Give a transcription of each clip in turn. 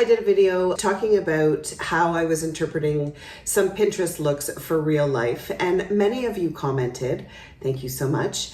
did a video talking about how I was interpreting some Pinterest looks for real life, and many of you commented, thank you so much,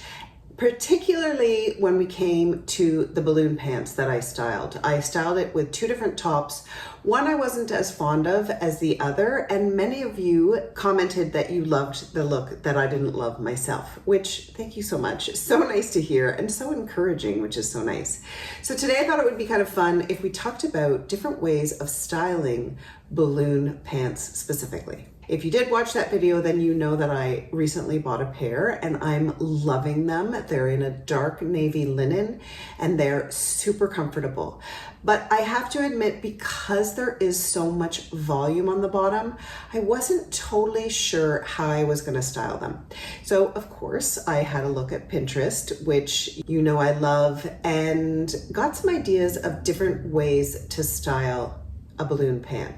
particularly when we came to the balloon pants that I styled. I styled it with two different tops. One I wasn't as fond of as the other, and many of you commented that you loved the look that I didn't love myself, which thank you so much. So nice to hear and so encouraging, which is so nice. So today I thought it would be kind of fun if we talked about different ways of styling balloon pants specifically. If you did watch that video, then you know that I recently bought a pair and I'm loving them. They're in a dark navy linen and they're super comfortable. But I have to admit, because there is so much volume on the bottom, I wasn't totally sure how I was gonna style them. So of course, I had a look at Pinterest, which you know I love, and got some ideas of different ways to style a balloon pant.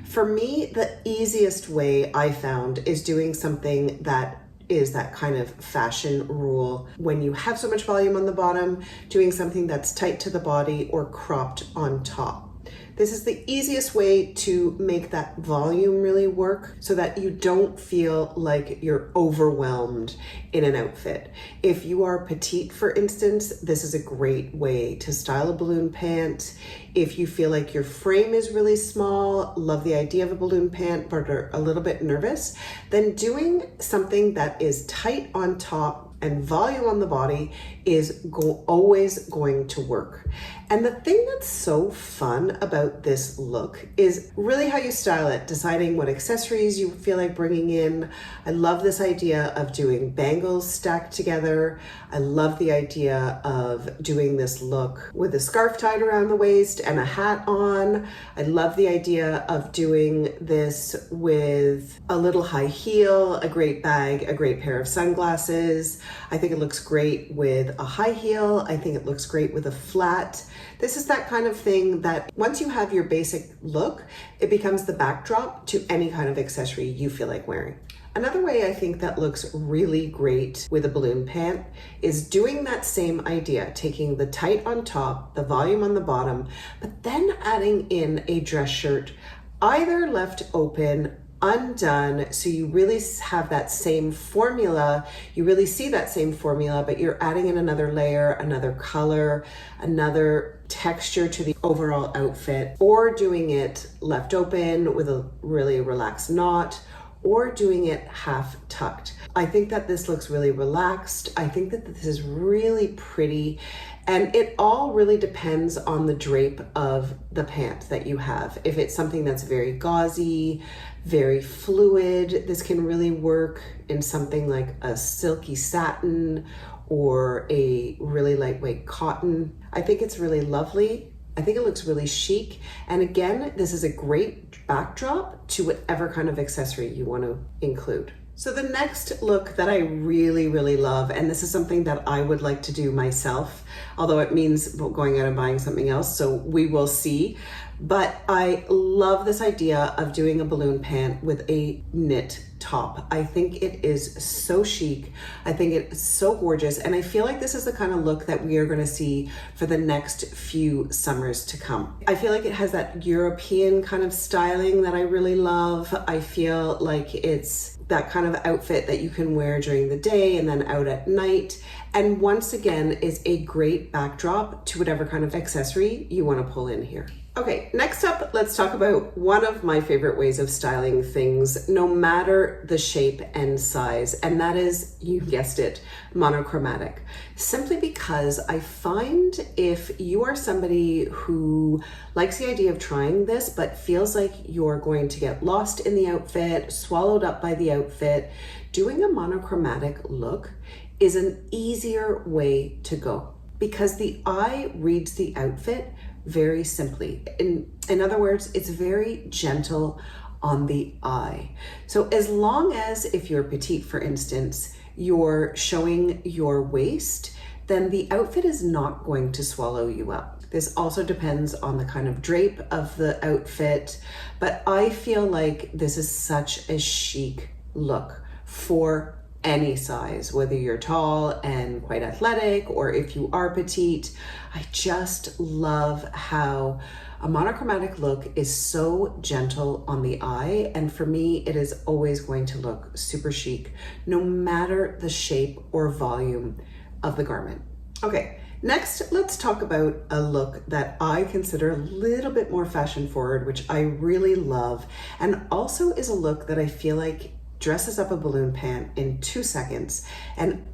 For me, the easiest way I found is doing something that is that kind of fashion rule. When you have so much volume on the bottom, doing something that's tight to the body or cropped on top. This is the easiest way to make that volume really work so that you don't feel like you're overwhelmed in an outfit. If you are petite, for instance, this is a great way to style a balloon pant. If you feel like your frame is really small, love the idea of a balloon pant, but are a little bit nervous, then doing something that is tight on top and volume on the body is always going to work. And the thing that's so fun about this look is really how you style it, deciding what accessories you feel like bringing in. I love this idea of doing bangles stacked together. I love the idea of doing this look with a scarf tied around the waist and a hat on. I love the idea of doing this with a little high heel, a great bag, a great pair of sunglasses. I think it looks great with a high heel. I think it looks great with a flat. This is that kind of thing that once you have your basic look, it becomes the backdrop to any kind of accessory you feel like wearing. Another way I think that looks really great with a balloon pant is doing that same idea, taking the tight on top, the volume on the bottom, but then adding in a dress shirt, either left open, undone, so you really have that same formula, you really see that same formula, but you're adding in another layer, another color, another texture to the overall outfit, or doing it left open with a really relaxed knot, or doing it half tucked. I think that this looks really relaxed. I think that this is really pretty. And it all really depends on the drape of the pant that you have. If it's something that's very gauzy, very fluid, this can really work in something like a silky satin or a really lightweight cotton. I think it's really lovely. I think it looks really chic. And again, this is a great backdrop to whatever kind of accessory you want to include. So the next look that I really, really love, and this is something that I would like to do myself, although it means going out and buying something else, so we will see. But I love this idea of doing a balloon pant with a knit top. I think it is so chic. I think it's so gorgeous. And I feel like this is the kind of look that we are going to see for the next few summers to come. I feel like it has that European kind of styling that I really love. I feel like it's that kind of outfit that you can wear during the day and then out at night. And once again, is a great backdrop to whatever kind of accessory you want to pull in here. Okay, next up, let's talk about one of my favorite ways of styling things, no matter the shape and size, and that is, you guessed it, monochromatic. Simply because I find if you are somebody who likes the idea of trying this, but feels like you're going to get lost in the outfit, swallowed up by the outfit, doing a monochromatic look is an easier way to go because the eye reads the outfit very simply. In other words, it's very gentle on the eye. So as long as, if you're petite, for instance, you're showing your waist, then the outfit is not going to swallow you up. This also depends on the kind of drape of the outfit, but I feel like this is such a chic look for any size, whether you're tall and quite athletic or if you are petite. I just love how A monochromatic look is so gentle on the eye, and for me, it is always going to look super chic, no matter the shape or volume of the garment. Okay, next, let's talk about a look that I consider a little bit more fashion forward, which I really love, and also is a look that I feel like dresses up a balloon pant in 2 seconds. And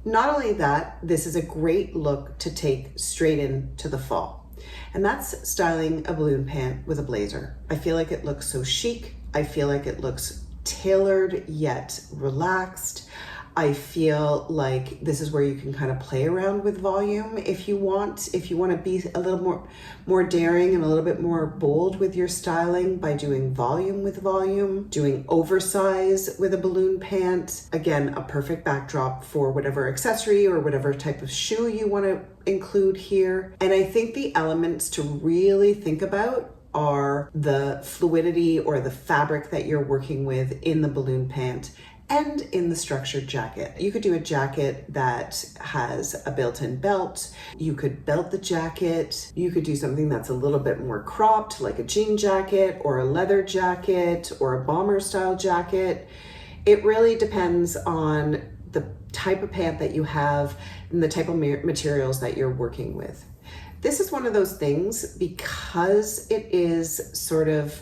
not only that, this is a great look to take straight into the fall. And that's styling a balloon pant with a blazer. I feel like it looks so chic. I feel like it looks tailored yet relaxed. I feel like this is where you can kind of play around with volume if you want to be a little more daring and a little bit more bold with your styling by doing volume with volume, doing oversize with a balloon pant. Again, a perfect backdrop for whatever accessory or whatever type of shoe you want to include here. And I think the elements to really think about are the fluidity or the fabric that you're working with in the balloon pant and in the structured jacket. You could do a jacket that has a built-in belt. You could belt the jacket. You could do something that's a little bit more cropped, like a jean jacket or a leather jacket or a bomber style jacket. It really depends on the type of pant that you have and the type of materials that you're working with. This is one of those things, because it is sort of,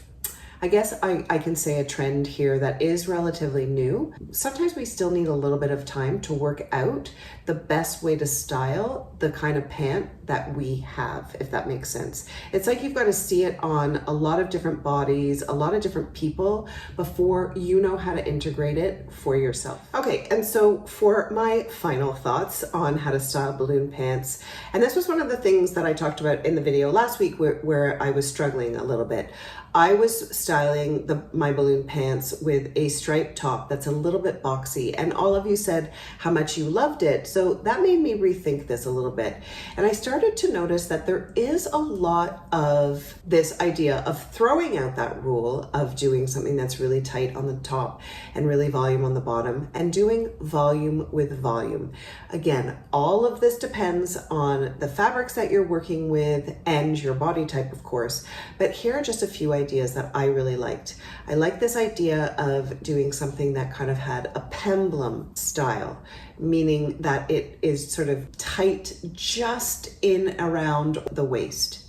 I guess I can say, a trend here that is relatively new. Sometimes we still need a little bit of time to work out the best way to style the kind of pant that we have, if that makes sense. It's like you've got to see it on a lot of different bodies, a lot of different people before you know how to integrate it for yourself. Okay, and so for my final thoughts on how to style balloon pants, and this was one of the things that I talked about in the video last week where I was struggling a little bit. I was styling my balloon pants with a striped top that's a little bit boxy, and all of you said how much you loved it. So that made me rethink this a little bit. And I started to notice that there is a lot of this idea of throwing out that rule of doing something that's really tight on the top and really volume on the bottom, and doing volume with volume. Again, all of this depends on the fabrics that you're working with and your body type, of course. But here are just a few ideas that I really liked. I like this idea of doing something that kind of had a peplum style, meaning that it is sort of tight just in around the waist.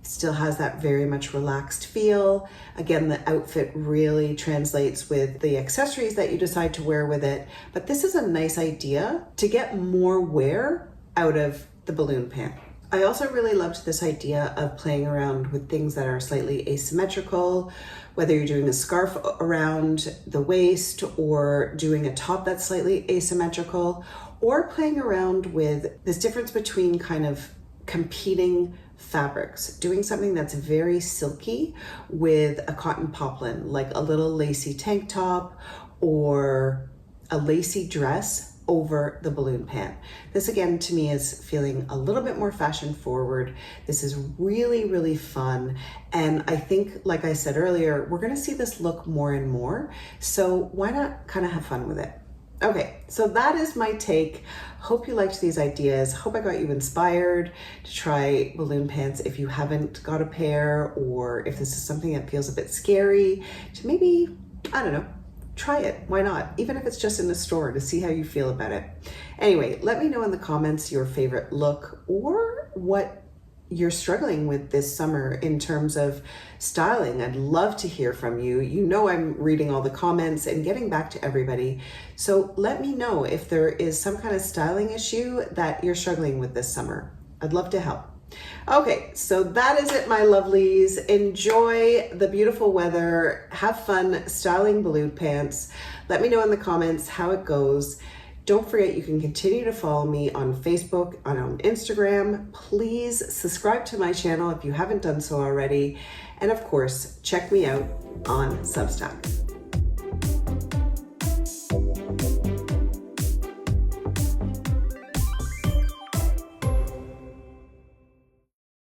It still has that very much relaxed feel. Again, the outfit really translates with the accessories that you decide to wear with it. But this is a nice idea to get more wear out of the balloon pant. I also really loved this idea of playing around with things that are slightly asymmetrical, whether you're doing a scarf around the waist or doing a top that's slightly asymmetrical, or playing around with this difference between kind of competing fabrics, doing something that's very silky with a cotton poplin, like a little lacy tank top or a lacy dress over the balloon pant. This again to me is feeling a little bit more fashion forward. This is really, really fun. And I think, like I said earlier, we're gonna see this look more and more. So why not kind of have fun with it? Okay, so that is my take. Hope you liked these ideas. Hope I got you inspired to try balloon pants if you haven't got a pair, or if this is something that feels a bit scary, to maybe, I don't know, try it. Why not? Even if it's just in the store, to see how you feel about it. Anyway, let me know in the comments your favorite look or what you're struggling with this summer in terms of styling. I'd love to hear from you. You know I'm reading all the comments and getting back to everybody. So let me know if there is some kind of styling issue that you're struggling with this summer. I'd love to help. Okay, so that is it, my lovelies. Enjoy the beautiful weather. Have fun styling balloon pants. Let me know in the comments how it goes. Don't forget, you can continue to follow me on Facebook and on Instagram. Please subscribe to my channel if you haven't done so already. And of course, check me out on Substack.